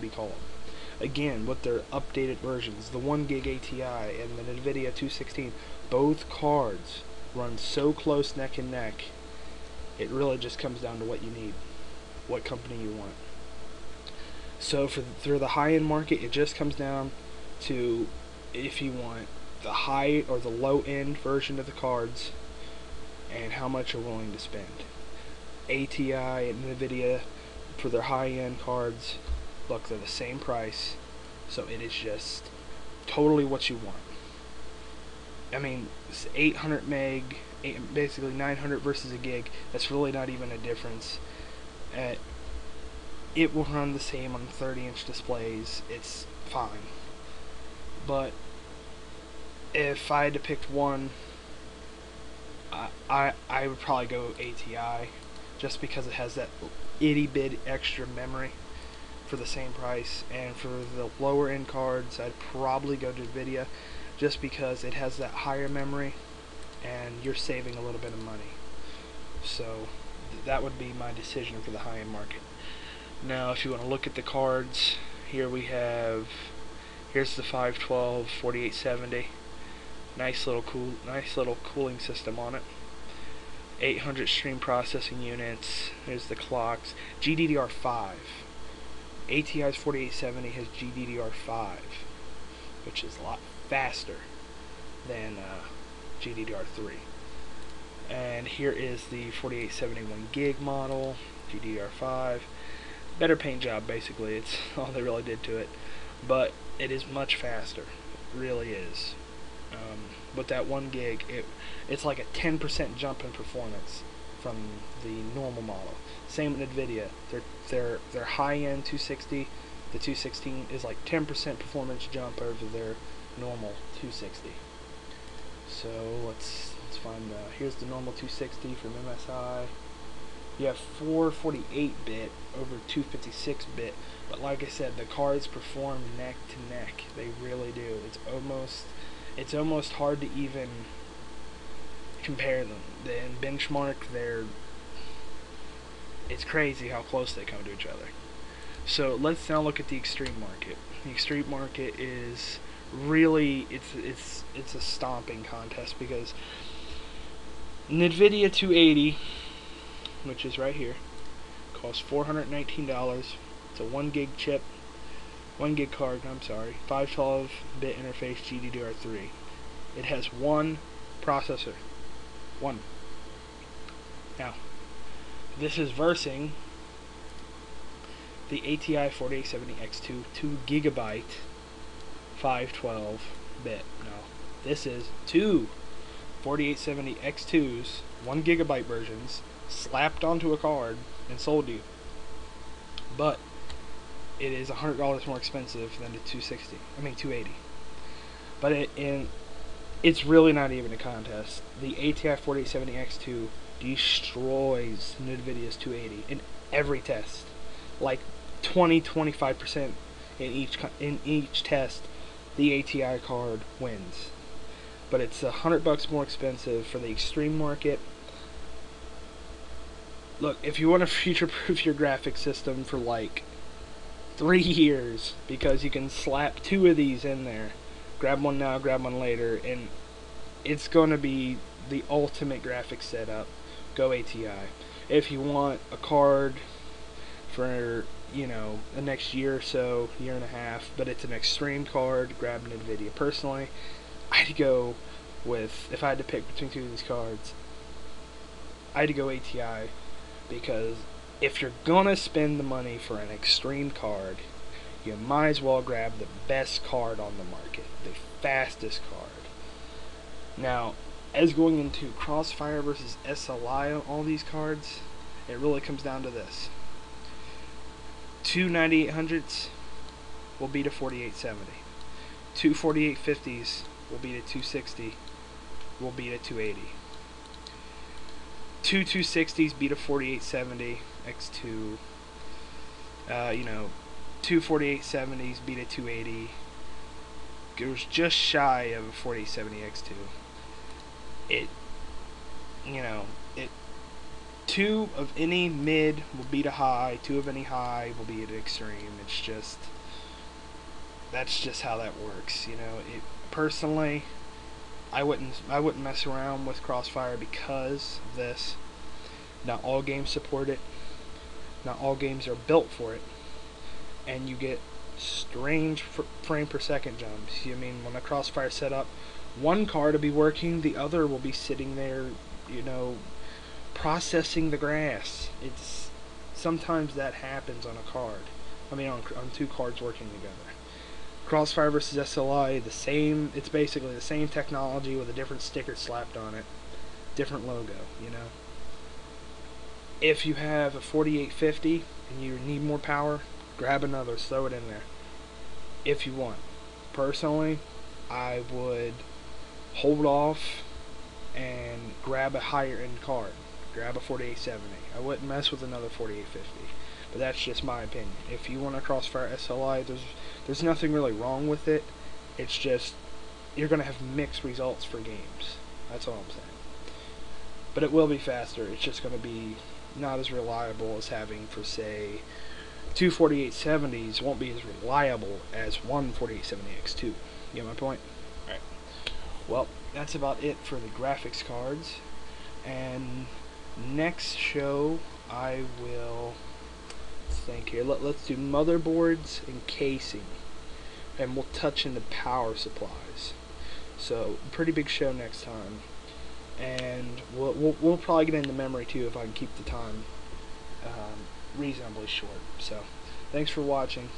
be called. Again, with their updated versions, the 1 gig ATI and the Nividia 216, both cards run so close neck and neck. It really just comes down to what you need, what company you want. So for the high-end market, it just comes down to if you want the high or the low-end version of the cards and how much you're willing to spend. ATI and Nividia, for their high-end cards, look, they're the same price, so it is just totally what you want. I mean, it's 800 meg, basically 900 versus a gig. That's really not even a difference. It will run the same on 30-inch displays. It's fine. But if I had to pick one, I would probably go ATI, just because it has that itty bit extra memory for the same price. And for the lower end cards, I'd probably go to Nvidia, just because it has that higher memory and you're saving a little bit of money. So that would be my decision for the high end market. Now if you want to look at the cards, here's the 512 4870. Nice little cooling system on it. 800 stream processing units. There's the clocks. GDDR5. ATI's 4870 has GDDR5, which is a lot faster than GDDR3. And here is the 4871 gig model, GDDR5. Better paint job, basically. It's all they really did to it, but it is much faster. It really is. With that 1 gig, it's like a 10% jump in performance from the normal model. Same with Nvidia. Their high-end 260, the 216 is like 10% performance jump over their normal 260. So let's find here's the normal 260 from MSI. You have 448-bit over 256-bit, but like I said, the cards perform neck to neck. They really do. It's almost hard to even compare them. In benchmark, it's crazy how close they come to each other. So let's now look at the extreme market. The extreme market is really it's a stomping contest, because Nvidia 280, which is right here, costs $419. It's a 1 gig chip, 1 gig card, I'm sorry, 512-bit interface GDDR3. It has one processor. One. Now, this is versing the ATI 4870X2 2 gigabyte 512-bit. Now, this is two 4870X2s, 1 gigabyte versions, slapped onto a card and sold to you. But it is $100 more expensive than the 280. But it's really not even a contest. The ATI 4870X2 destroys Nvidia's 280 in every test. Like 20-25% in each test, the ATI card wins. But it's $100 more expensive for the extreme market. Look, if you want to future-proof your graphics system for like 3 years, because you can slap 2 of these in there, grab one now, grab one later, and it's going to be the ultimate graphics setup, go ATI. If you want a card for, the next year or so, year and a half, but it's an extreme card, grab Nvidia. Personally, I'd go with, if I had to pick between 2 of these cards, I'd go ATI, because if you're gonna spend the money for an extreme card, you might as well grab the best card on the market, the fastest card. Now, as going into Crossfire versus SLI on all these cards, it really comes down to this. 2 9800s will beat a 4870. 2 4850s will beat a 260, will beat a 280. 2 260s beat a 4870 X2. 2 4870s beat a 280. It was just shy of a 4870 X2. 2 of any mid will beat a high, 2 of any high will beat an extreme. That's just how that works, you know. Personally, I wouldn't mess around with Crossfire because of this. Not all games support it. Not all games are built for it, and you get strange frame per second jumps. I mean, when a Crossfire set up, one card will be working, the other will be sitting there, you know, processing the grass. Sometimes that happens on a card. I mean, on 2 cards working together. Crossfire versus SLI, it's basically the same technology with a different sticker slapped on it, different logo, you know. If you have a 4850 and you need more power, grab another, throw it in there if you want. Personally, I would hold off and grab a higher end card. Grab a 4870. I wouldn't mess with another 4850. But that's just my opinion. If you want a Crossfire SLI, there's nothing really wrong with it. It's just you're going to have mixed results for games. That's all I'm saying. But it will be faster. It's just going to be not as reliable as having, for say, 2 4870s won't be as reliable as one 4870X2. You get my point? Alright. Well, that's about it for the graphics cards. And next show, I will think here. Let's do motherboards and casing. And we'll touch into power supplies. So, pretty big show next time. And we'll probably get into memory too if I can keep the time reasonably short. So, thanks for watching.